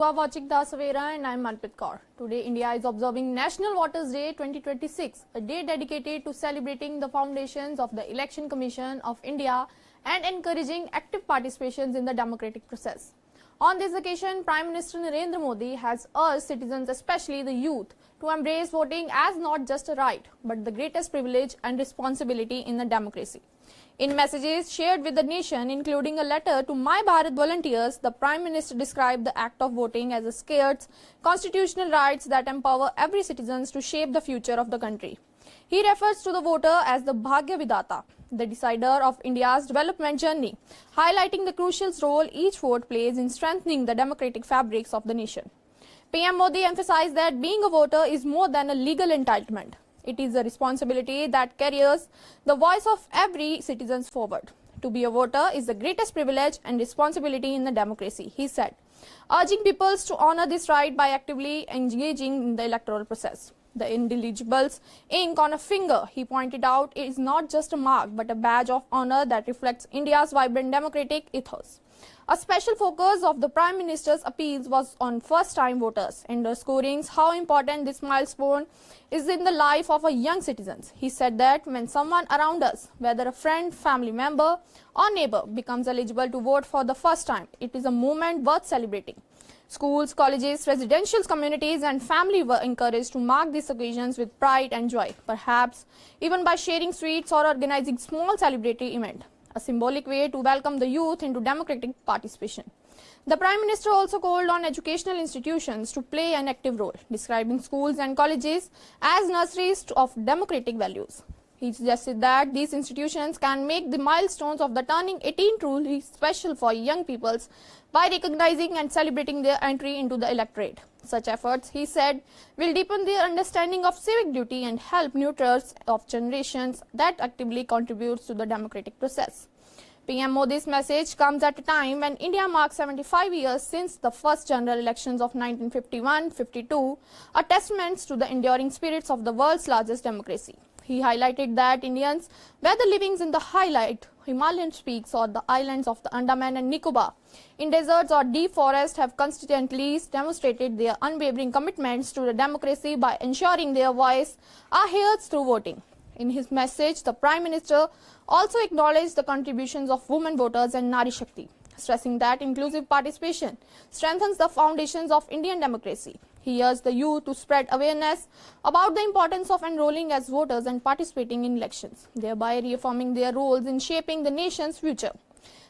You are watching the Savera and I am Manpreet Kaur. Today India is observing National Voters Day 2026, a day dedicated to celebrating the foundations of the Election Commission of India and encouraging active participation in the democratic process. On this occasion, Prime Minister Narendra Modi has urged citizens, especially the youth, to embrace voting as not just a right, but the greatest privilege and responsibility in the democracy. In messages shared with the nation, including a letter to My Bharat volunteers, the Prime Minister described the act of voting as a scarce constitutional rights that empower every citizen to shape the future of the country. He refers to the voter as the Bhagya Vidata, the decider of India's development journey, highlighting the crucial role each vote plays in strengthening the democratic fabrics of the nation. PM Modi emphasized that being a voter is more than a legal entitlement. It is a responsibility that carries the voice of every citizen forward. To be a voter is the greatest privilege and responsibility in the democracy, he said, urging people to honor this right by actively engaging in the electoral process. The indelible's ink on a finger, he pointed out, is not just a mark but a badge of honor that reflects India's vibrant democratic ethos. A special focus of the Prime Minister's appeals was on first-time voters, underscoring how important this milestone is in the life of a young citizen. He said that when someone around us, whether a friend, family member or neighbor, becomes eligible to vote for the first time, it is a moment worth celebrating. Schools, colleges, residential communities and family were encouraged to mark these occasions with pride and joy, perhaps even by sharing sweets or organizing small celebratory events, a symbolic way to welcome the youth into democratic participation. The Prime Minister also called on educational institutions to play an active role, describing schools and colleges as nurseries of democratic values. He suggested that these institutions can make the milestones of the turning 18 truly special for young peoples by recognizing and celebrating their entry into the electorate. Such efforts, he said, will deepen their understanding of civic duty and help nurturers of generations that actively contributes to the democratic process. PM Modi's message comes at a time when India marks 75 years since the first general elections of 1951-52, a testament to the enduring spirits of the world's largest democracy. He highlighted that Indians, whether living in the highlight Himalayan peaks or the islands of the Andaman and Nicobar, in deserts or deep forests, have consistently demonstrated their unwavering commitments to the democracy by ensuring their voice are heard through voting. In his message, the Prime Minister also acknowledged the contributions of women voters and Nari Shakti, stressing that inclusive participation strengthens the foundations of Indian democracy. He urged the youth to spread awareness about the importance of enrolling as voters and participating in elections, thereby reaffirming their roles in shaping the nation's future.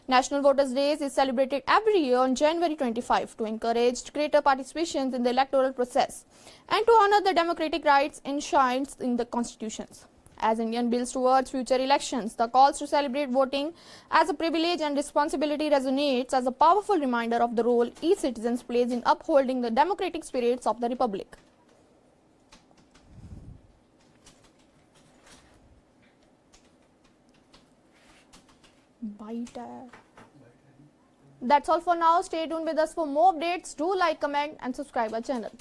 National Voters' Day is celebrated every year on January 25 to encourage greater participation in the electoral process and to honor the democratic rights enshrined in the constitutions. As India builds towards future elections, the calls to celebrate voting as a privilege and responsibility resonates as a powerful reminder of the role each citizen plays in upholding the democratic spirits of the Republic. That's all for now. Stay tuned with us for more updates. Do like, comment and subscribe our channel.